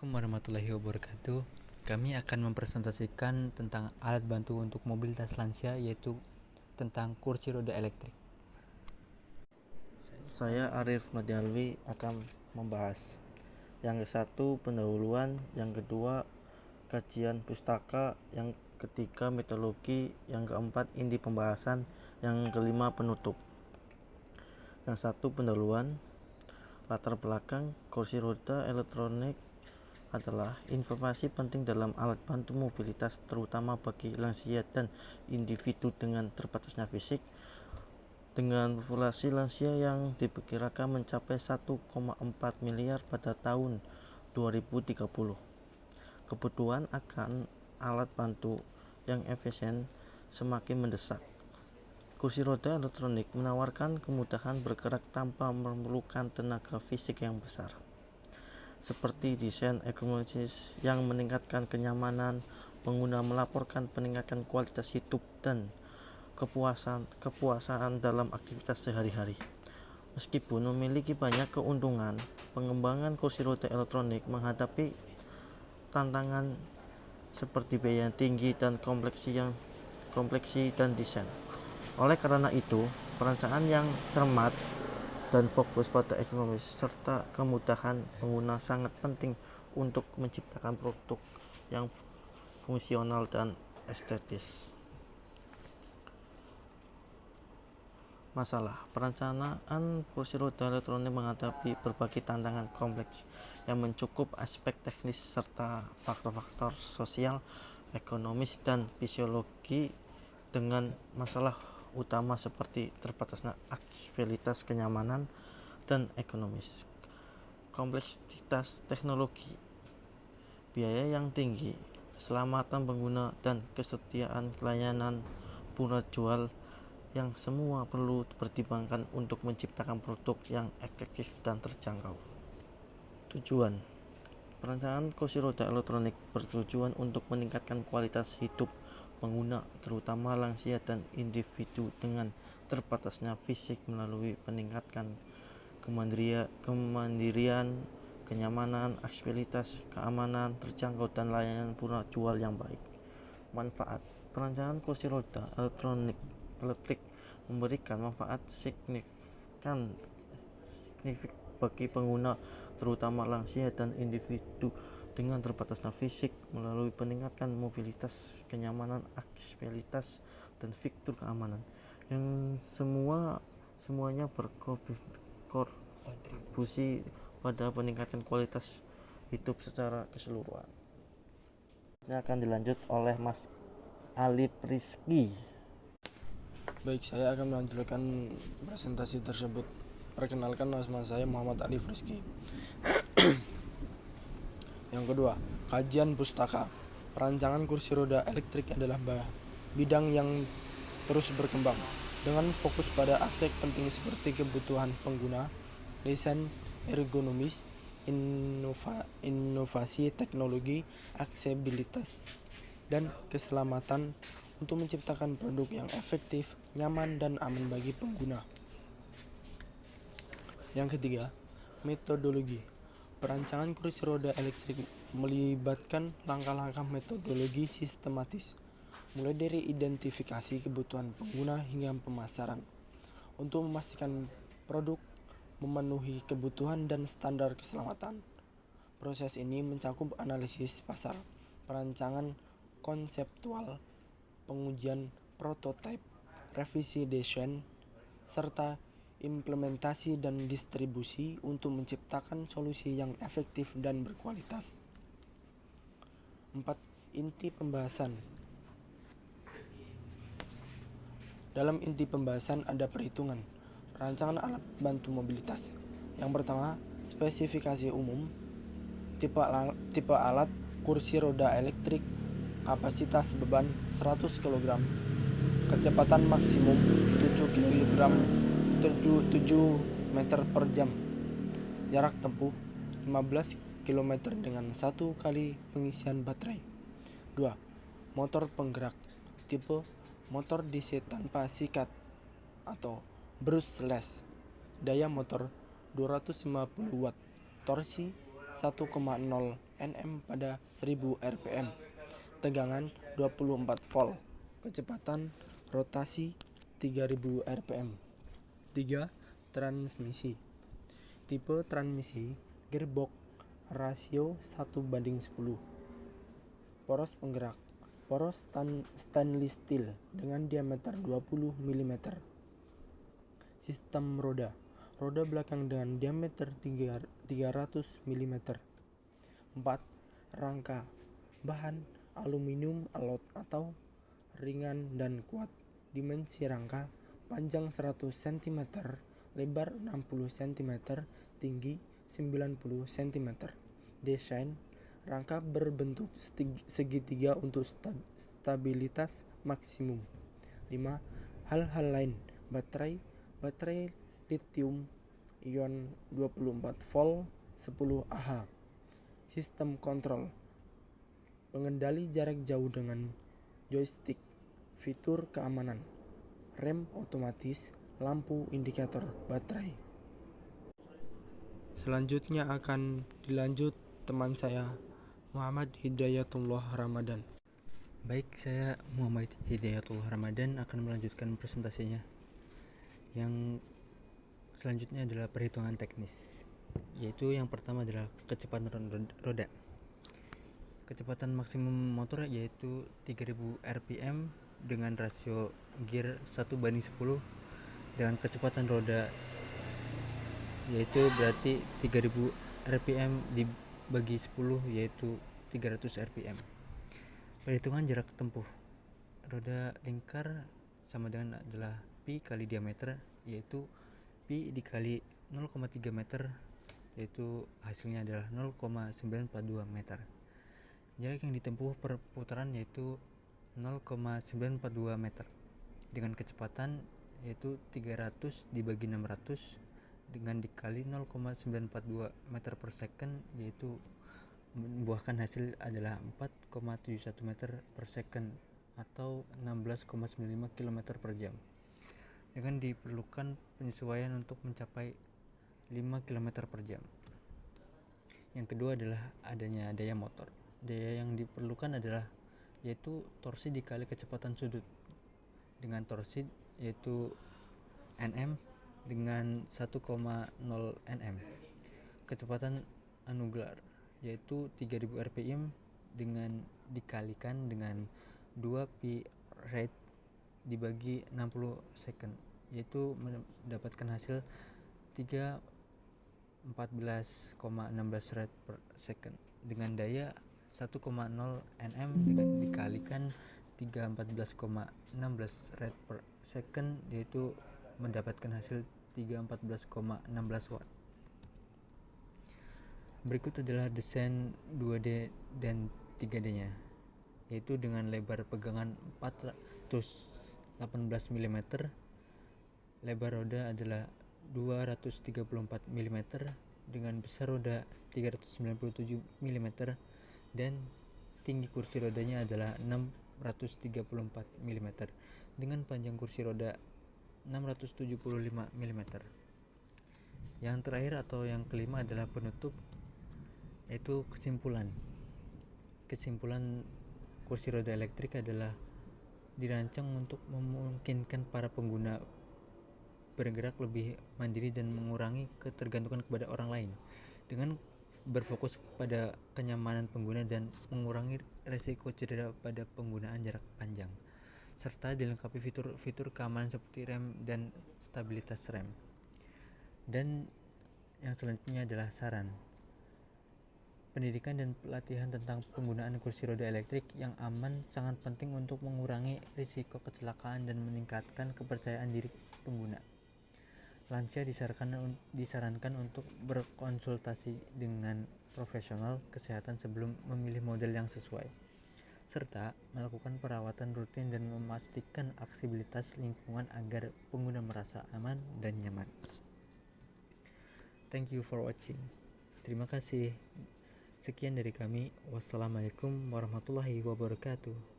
Assalamualaikum warahmatullahi wabarakatuh. Kami akan mempresentasikan tentang alat bantu untuk mobilitas lansia, yaitu tentang kursi roda elektrik. Saya Arif Madialwi akan membahas yang ke-1 pendahuluan, yang kedua kajian pustaka, yang ketiga metodologi, yang keempat inti pembahasan, yang kelima penutup. Yang 1 pendahuluan. Latar belakang kursi roda elektronik adalah informasi penting dalam alat bantu mobilitas, terutama bagi lansia dan individu dengan terbatasnya fisik. Dengan populasi lansia yang diperkirakan mencapai 1,4 miliar pada tahun 2030, kebutuhan akan alat bantu yang efisien semakin mendesak. Kursi roda elektronik menawarkan kemudahan bergerak tanpa memerlukan tenaga fisik yang besar, seperti desain ergonomis yang meningkatkan kenyamanan pengguna, melaporkan peningkatan kualitas hidup dan kepuasan dalam aktivitas sehari-hari. Meskipun memiliki banyak keuntungan, pengembangan kursi roda elektronik menghadapi tantangan seperti biaya tinggi dan kompleksi dan desain. Oleh karena itu, perencanaan yang cermat dan fokus pada ekonomis serta kemudahan pengguna sangat penting untuk menciptakan produk yang fungsional dan estetis. Masalah perencanaan kursi roda elektronik menghadapi berbagai tantangan kompleks yang mencakup aspek teknis serta faktor-faktor sosial, ekonomis, dan fisiologi, dengan masalah utama seperti terbatasnya aksesibilitas, kenyamanan, dan ekonomis. Kompleksitas teknologi, biaya yang tinggi, keselamatan pengguna, dan kesetiaan layanan pura jual yang semua perlu dipertimbangkan untuk menciptakan produk yang efektif dan terjangkau. Tujuan perencanaan kursi roda elektronik bertujuan untuk meningkatkan kualitas hidup pengguna, terutama lansia dan individu dengan terbatasnya fisik, melalui peningkatan kemandirian, kenyamanan, aksesibilitas, keamanan, terjangkau, dan layanan pura jual yang baik. Manfaat perencanaan kursi roda elektrik memberikan manfaat signifikan bagi pengguna, terutama lansia dan individu dengan terbatasnya fisik, melalui peningkatan mobilitas, kenyamanan, aksesibilitas, dan fitur keamanan yang semuanya berkontribusi pada peningkatan kualitas hidup secara keseluruhan. Ini akan dilanjut oleh Mas Alif Rizky. Baik, saya akan melanjutkan presentasi tersebut. Perkenalkan, nama saya Muhammad Alif Rizky. Yang kedua, kajian pustaka. Perancangan kursi roda elektrik adalah bidang yang terus berkembang, dengan fokus pada aspek penting seperti kebutuhan pengguna, desain ergonomis, inovasi teknologi, aksesibilitas, dan keselamatan untuk menciptakan produk yang efektif, nyaman, dan aman bagi pengguna. Yang ketiga, metodologi. Perancangan kursi roda elektrik melibatkan langkah-langkah metodologi sistematis, mulai dari identifikasi kebutuhan pengguna hingga pemasaran, untuk memastikan produk memenuhi kebutuhan dan standar keselamatan. Proses ini mencakup analisis pasar, perancangan konseptual, pengujian prototipe, revisi desain, serta implementasi dan distribusi untuk menciptakan solusi yang efektif dan berkualitas. 4. Inti pembahasan. Dalam inti pembahasan ada perhitungan rancangan alat bantu mobilitas. Yang pertama, spesifikasi umum, tipe alat kursi roda elektrik, kapasitas beban 100 kg, kecepatan maksimum 7 meter per jam, jarak tempuh 15 km dengan 1 kali pengisian baterai. 2. Motor penggerak, tipe motor DC tanpa sikat atau brushless, daya motor 250 watt, torsi 1,0 Nm pada 1000 rpm, tegangan 24 volt, kecepatan rotasi 3000 rpm. 3. Transmisi. Tipe transmisi gearbox rasio 1:10. Poros penggerak. Poros stainless steel dengan diameter 20 mm. Sistem roda. Roda belakang dengan diameter 300 mm. 4. Rangka. Bahan aluminium alot atau ringan dan kuat. Dimensi rangka: panjang 100 cm, lebar 60 cm, tinggi 90 cm. Desain: rangka berbentuk segitiga untuk stabilitas maksimum. 5. Hal-hal lain: baterai lithium ion 24 volt 10 Ah. Sistem kontrol: pengendali jarak jauh dengan joystick, fitur keamanan, rem otomatis, lampu indikator baterai. Selanjutnya akan dilanjut teman saya, Muhammad Hidayatullah Ramadan. Baik, saya Muhammad Hidayatullah Ramadan akan melanjutkan presentasinya. Yang selanjutnya adalah perhitungan teknis, yaitu yang pertama adalah kecepatan roda. Kecepatan maksimum motor yaitu 3000 rpm dengan rasio gear 1:10, dengan kecepatan roda yaitu berarti 3000 rpm dibagi 10 yaitu 300 rpm. Perhitungan jarak tempuh. Roda lingkar sama dengan adalah pi kali diameter, yaitu pi dikali 0,3 meter, yaitu hasilnya adalah 0,942 meter. Jarak yang ditempuh per putaran yaitu 0,942 meter, dengan kecepatan yaitu 300 dibagi 600 dengan dikali 0,942 meter per second, yaitu membuahkan hasil adalah 4,71 meter per second atau 16,95 km per jam, dengan diperlukan penyesuaian untuk mencapai 5 km per jam. Yang kedua adalah adanya daya motor. Daya yang diperlukan adalah yaitu torsi dikali kecepatan sudut, dengan torsi yaitu Nm dengan 1,0 Nm. Kecepatan anular yaitu 3000 rpm dengan dikalikan dengan 2 pi rate dibagi 60 second, yaitu mendapatkan hasil 314,16 rate per second, dengan daya 1,0 Nm dengan dikalikan 314,16 rate per second, yaitu mendapatkan hasil 314,16 watt. Berikut adalah desain 2D dan 3D nya, yaitu dengan lebar pegangan 418 mm, lebar roda adalah 234 mm, dengan besar roda 397 mm, dan tinggi kursi rodanya adalah 634 mm, dengan panjang kursi roda 675 mm. Yang terakhir atau yang kelima adalah penutup, yaitu kesimpulan kursi roda elektrik adalah dirancang untuk memungkinkan para pengguna bergerak lebih mandiri dan mengurangi ketergantungan kepada orang lain, dengan berfokus pada kenyamanan pengguna dan mengurangi resiko cedera pada penggunaan jarak panjang, serta dilengkapi fitur-fitur keamanan seperti rem dan stabilitas rem. Dan yang selanjutnya adalah saran. Pendidikan dan pelatihan tentang penggunaan kursi roda elektrik yang aman sangat penting untuk mengurangi risiko kecelakaan dan meningkatkan kepercayaan diri pengguna. Lansia disarankan untuk berkonsultasi dengan profesional kesehatan sebelum memilih model yang sesuai, serta melakukan perawatan rutin dan memastikan aksesibilitas lingkungan agar pengguna merasa aman dan nyaman. Thank you for watching. Terima kasih. Sekian dari kami. Wassalamualaikum warahmatullahi wabarakatuh.